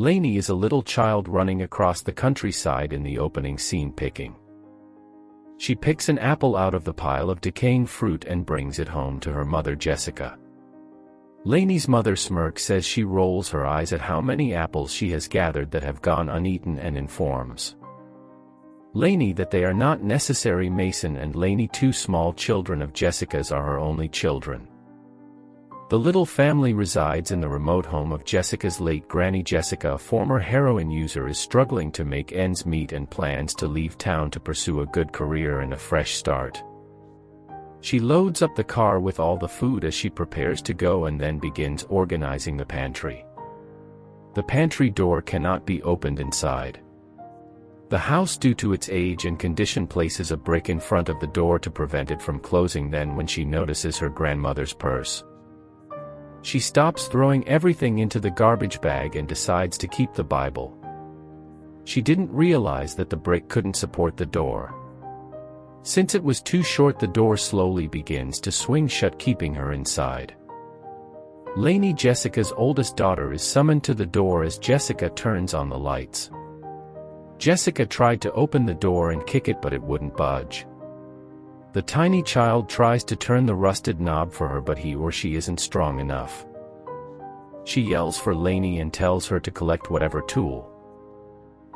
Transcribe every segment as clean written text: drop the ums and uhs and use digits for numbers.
Lainey is a little child running across the countryside in the opening scene picking. She picks an apple out of the pile of decaying fruit and brings it home to her mother Jessica. Lainey's mother smirks as she rolls her eyes at how many apples she has gathered that have gone uneaten and informs Lainey that they are not necessary. Mason and Lainey, two small children of Jessica's, are her only children. The little family resides in the remote home of Jessica's late granny. Jessica, a former heroin user, is struggling to make ends meet and plans to leave town to pursue a good career and a fresh start. She loads up the car with all the food as she prepares to go and then begins organizing the pantry. The pantry door cannot be opened inside. The house, due to its age and condition, places a brick in front of the door to prevent it from closing. Then when she notices her grandmother's purse, she stops throwing everything into the garbage bag and decides to keep the Bible. She didn't realize that the brick couldn't support the door. Since it was too short, the door slowly begins to swing shut, keeping her inside. Lainey, Jessica's oldest daughter, is summoned to the door as Jessica turns on the lights. Jessica tried to open the door and kick it, but it wouldn't budge. The tiny child tries to turn the rusted knob for her, but he or she isn't strong enough. She yells for Lainey and tells her to collect whatever tool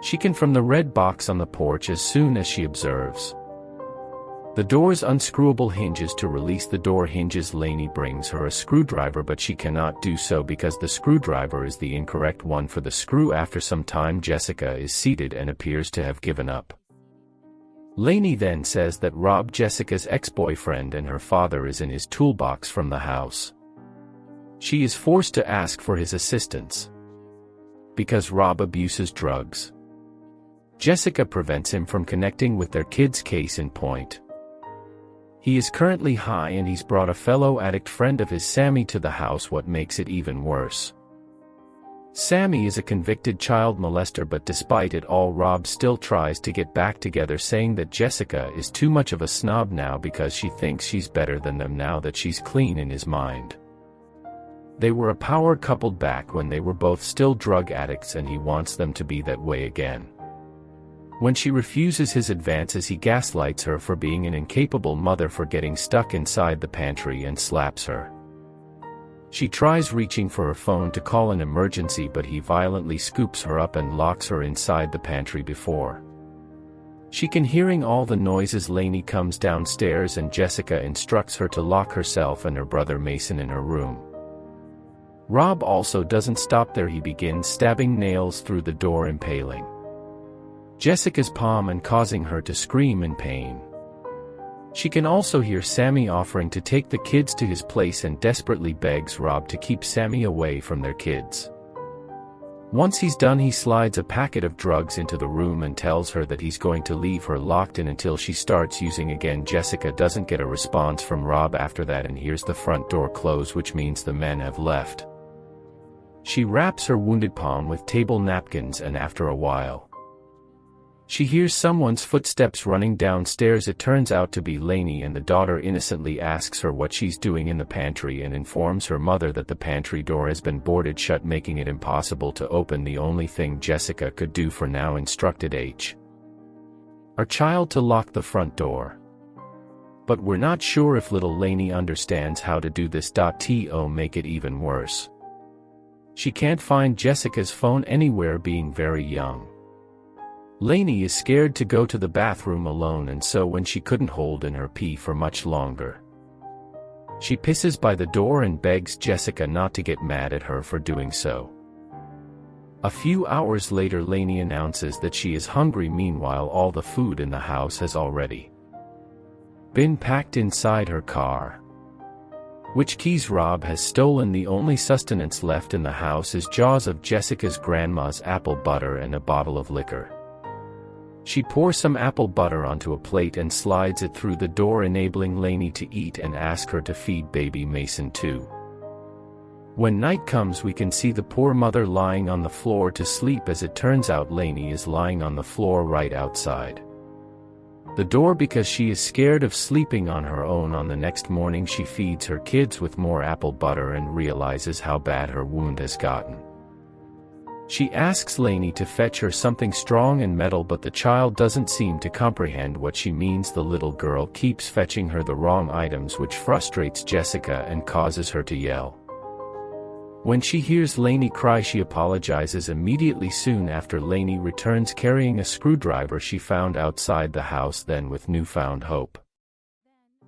she can from the red box on the porch. As soon as she observes the door's unscrewable hinges to release the door hinges, Lainey brings her a screwdriver, but she cannot do so because the screwdriver is the incorrect one for the screw. After some time, Jessica is seated and appears to have given up. Lainey then says that Rob, Jessica's ex-boyfriend, and her father is in his toolbox from the house. She is forced to ask for his assistance because Rob abuses drugs. Jessica prevents him from connecting with their kids' case in point. He is currently high and he's brought a fellow addict friend of his, Sammy, to the house. What makes it even worse, Sammy is a convicted child molester, but despite it all, Rob still tries to get back together, saying that Jessica is too much of a snob now because she thinks she's better than them now that she's clean in his mind. They were a power couple back when they were both still drug addicts, and he wants them to be that way again. When she refuses his advances, he gaslights her for being an incapable mother for getting stuck inside the pantry and slaps her. She tries reaching for her phone to call an emergency, but he violently scoops her up and locks her inside the pantry before she can hearing all the noises. Lainey comes downstairs and Jessica instructs her to lock herself and her brother Mason in her room. Rob also doesn't stop there. He begins stabbing nails through the door, impaling Jessica's palm and causing her to scream in pain. She can also hear Sammy offering to take the kids to his place and desperately begs Rob to keep Sammy away from their kids. Once he's done, he slides a packet of drugs into the room and tells her that he's going to leave her locked in until she starts using again. Jessica doesn't get a response from Rob after that and hears the front door close, which means the men have left. She wraps her wounded palm with table napkins, and after a while, she hears someone's footsteps running downstairs. It turns out to be Lainey, and the daughter innocently asks her what she's doing in the pantry and informs her mother that the pantry door has been boarded shut, making it impossible to open. The only thing Jessica could do for now, instructed our child to lock the front door. But we're not sure if little Lainey understands how to do this. To make it even worse, she can't find Jessica's phone anywhere, being very young. Lainey is scared to go to the bathroom alone, and so when she couldn't hold in her pee for much longer, she pisses by the door and begs Jessica not to get mad at her for doing so. A few hours later, Lainey announces that she is hungry. Meanwhile, all the food in the house has already been packed inside her car, which keys Rob has stolen. The only sustenance left in the house is jaws of Jessica's grandma's apple butter and a bottle of liquor. She pours some apple butter onto a plate and slides it through the door, enabling Lainey to eat and ask her to feed baby Mason too. When night comes, we can see the poor mother lying on the floor to sleep. As it turns out, Lainey is lying on the floor right outside the door because she is scared of sleeping on her own. On the next morning, she feeds her kids with more apple butter and realizes how bad her wound has gotten. She asks Lainey to fetch her something strong and metal, but the child doesn't seem to comprehend what she means. The little girl keeps fetching her the wrong items, which frustrates Jessica and causes her to yell. When she hears Lainey cry, she apologizes immediately. Soon after, Lainey returns carrying a screwdriver she found outside the house, then with newfound hope.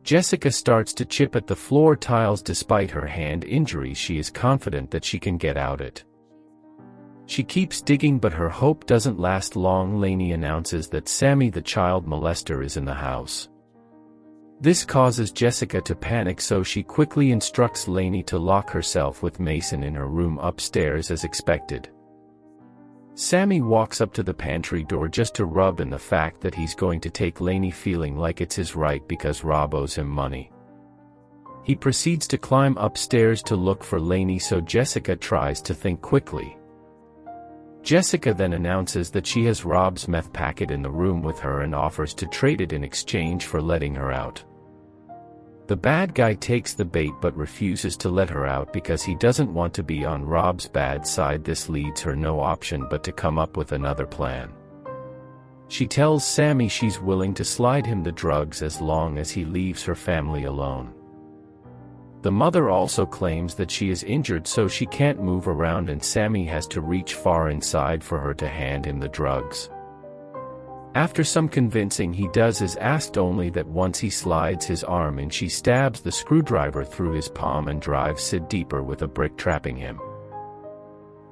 Jessica starts to chip at the floor tiles. Despite her hand injuries, she is confident that she can get out it. She keeps digging, but her hope doesn't last long. Lainey announces that Sammy, the child molester, is in the house. This causes Jessica to panic, so she quickly instructs Lainey to lock herself with Mason in her room upstairs as expected. Sammy walks up to the pantry door just to rub in the fact that he's going to take Lainey, feeling like it's his right because Rob owes him money. He proceeds to climb upstairs to look for Lainey, so Jessica tries to think quickly. Jessica then announces that she has Rob's meth packet in the room with her and offers to trade it in exchange for letting her out. The bad guy takes the bait but refuses to let her out because he doesn't want to be on Rob's bad side. This leaves her no option but to come up with another plan. She tells Sammy she's willing to slide him the drugs as long as he leaves her family alone. The mother also claims that she is injured, so she can't move around, and Sammy has to reach far inside for her to hand him the drugs. After some convincing, he does as asked, only that once he slides his arm in, she stabs the screwdriver through his palm and drives Sid deeper with a brick, trapping him.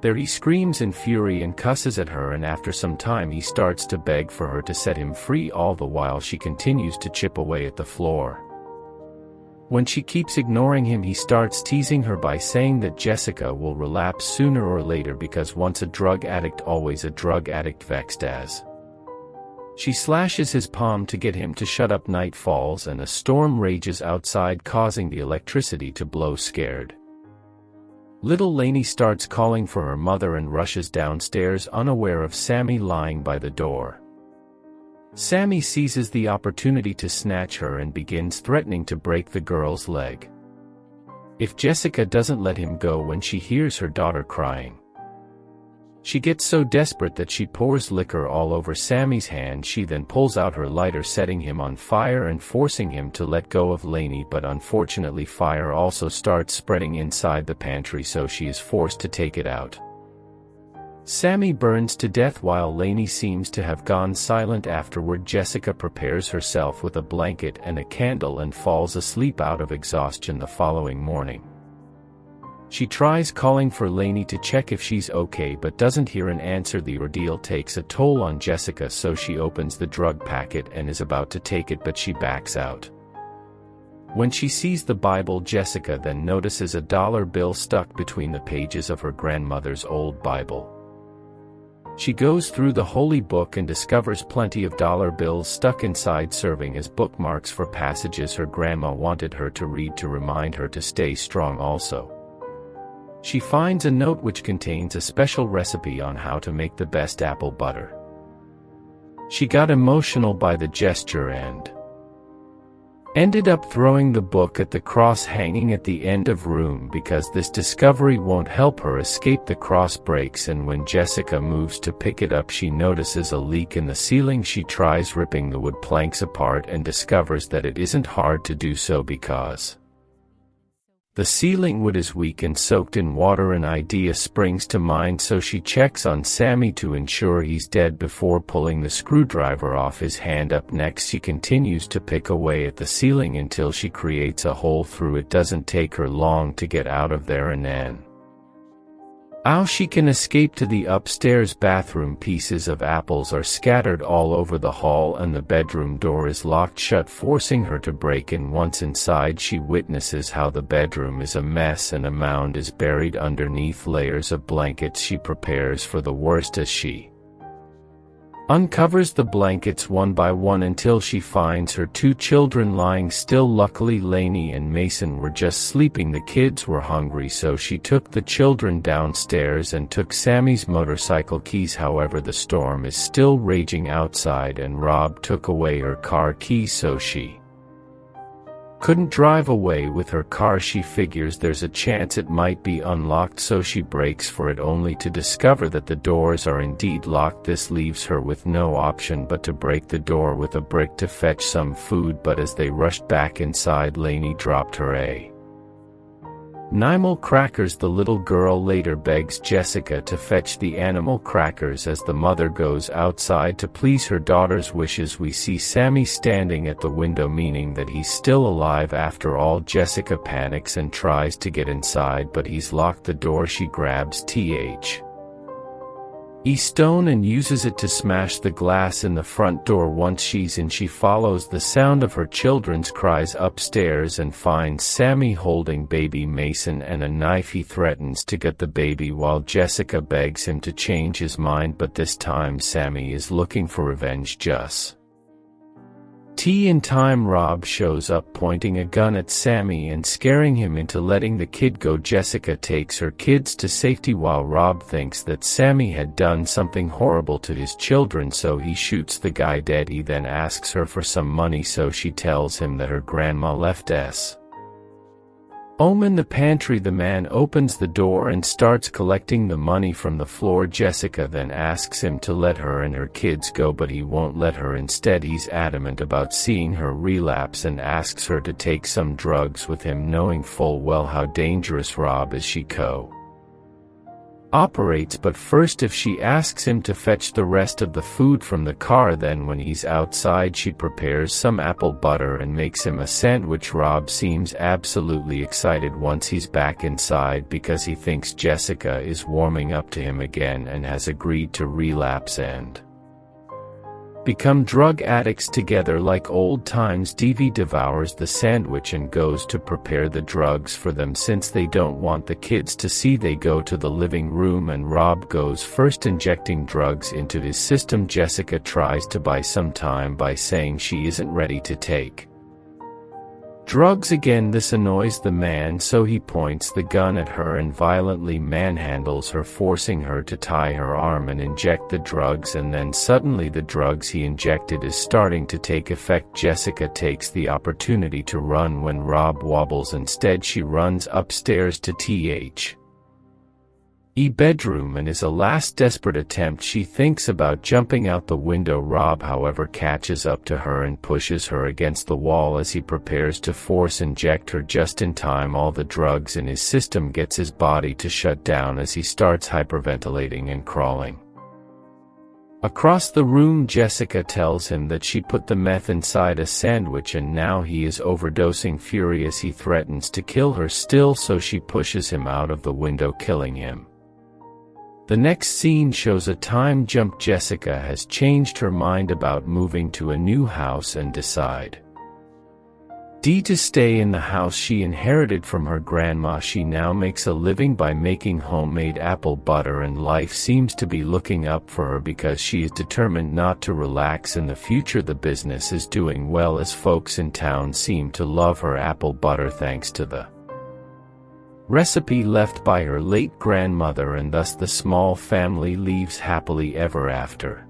There he screams in fury and cusses at her, and after some time he starts to beg for her to set him free. All the while she continues to chip away at the floor. When she keeps ignoring him, he starts teasing her by saying that Jessica will relapse sooner or later because once a drug addict, always a drug addict. Vexed as she slashes his palm to get him to shut up, night falls and a storm rages outside, causing the electricity to blow. Scared, little Lainey starts calling for her mother and rushes downstairs, unaware of Sammy lying by the door. Sammy seizes the opportunity to snatch her and begins threatening to break the girl's leg if Jessica doesn't let him go. When she hears her daughter crying, she gets so desperate that she pours liquor all over Sammy's hand. She then pulls out her lighter, setting him on fire and forcing him to let go of Lainey, but unfortunately fire also starts spreading inside the pantry, so she is forced to take it out. Sammy burns to death while Lainey seems to have gone silent. Afterward, Jessica prepares herself with a blanket and a candle and falls asleep out of exhaustion. The following morning, she tries calling for Lainey to check if she's okay but doesn't hear an answer. The ordeal takes a toll on Jessica, so she opens the drug packet and is about to take it, but she backs out. When she sees the Bible, Jessica then notices a dollar bill stuck between the pages of her grandmother's old Bible. She goes through the holy book and discovers plenty of dollar bills stuck inside, serving as bookmarks for passages her grandma wanted her to read to remind her to stay strong. Also, she finds a note which contains a special recipe on how to make the best apple butter. She got emotional by the gesture and ended up throwing the book at the cross hanging at the end of room. Because this discovery won't help her escape, the cross breaks, and when Jessica moves to pick it up, she notices a leak in the ceiling. She tries ripping the wood planks apart and discovers that it isn't hard to do so because the ceiling wood is weak and soaked in water. An idea springs to mind, so she checks on Sammy to ensure he's dead before pulling the screwdriver off his hand. Up next, she continues to pick away at the ceiling until she creates a hole through it. Doesn't take her long to get out of there, and then she can escape to the upstairs bathroom. Pieces of apples are scattered all over the hall and the bedroom door is locked shut, forcing her to break in. Once inside, she witnesses how the bedroom is a mess and a mound is buried underneath layers of blankets. She prepares for the worst as she uncovers the blankets one by one until she finds her two children lying still. Luckily, Lainey and Mason were just sleeping. The kids were hungry, so she took the children downstairs and took Sammy's motorcycle keys. However, the storm is still raging outside and Rob took away her car keys, so she couldn't drive away with her car. She figures there's a chance it might be unlocked, so she breaks for it only to discover that the doors are indeed locked. This leaves her with no option but to break the door with a brick to fetch some food, but as they rushed back inside, Lainey dropped her animal crackers. The little girl later begs Jessica to fetch the animal crackers as the mother goes outside to please her daughter's wishes. We see Sammy standing at the window, meaning that he's still alive after all. Jessica panics and tries to get inside, but he's locked the door. She grabs stone and uses it to smash the glass in the front door. Once she's in, she follows the sound of her children's cries upstairs and finds Sammy holding baby Mason and a knife. He threatens to get the baby while Jessica begs him to change his mind, but this time Sammy is looking for revenge. Just in time, Rob shows up pointing a gun at Sammy and scaring him into letting the kid go. Jessica takes her kids to safety while Rob thinks that Sammy had done something horrible to his children, so he shoots the guy dead. He then asks her for some money, so she tells him that her grandma left in the pantry. The man opens the door and starts collecting the money from the floor. Jessica then asks him to let her and her kids go, but he won't let her. Instead, he's adamant about seeing her relapse and asks her to take some drugs with him, knowing full well how dangerous Rob is. She cooperates, but first if she asks him to fetch the rest of the food from the car. Then when he's outside, she prepares some apple butter and makes him a sandwich. Rob seems absolutely excited once he's back inside because he thinks Jessica is warming up to him again and has agreed to relapse and become drug addicts together like old times. Devi devours the sandwich and goes to prepare the drugs for them. Since they don't want the kids to see, they go to the living room and Rob goes first, injecting drugs into his system. Jessica tries to buy some time by saying she isn't ready to take drugs again. This annoys the man, so he points the gun at her and violently manhandles her, forcing her to tie her arm and inject the drugs. And then suddenly the drugs he injected is starting to take effect. Jessica takes the opportunity to run when Rob wobbles. Instead, she runs upstairs to bedroom and is a last desperate attempt. She thinks about jumping out the window. Rob, however, catches up to her and pushes her against the wall as he prepares to force inject her. Just in time, all the drugs in his system gets his body to shut down as he starts hyperventilating and crawling across the room. Jessica tells him that she put the meth inside a sandwich and now he is overdosing. Furious, he threatens to kill her still, so she pushes him out of the window, killing him. The next scene shows a time jump. Jessica has changed her mind about moving to a new house and decide to stay in the house she inherited from her grandma. She now makes a living by making homemade apple butter, and life seems to be looking up for her because she is determined not to relax. In the future, the business is doing well as folks in town seem to love her apple butter thanks to the recipe left by her late grandmother, and thus the small family lives happily ever after.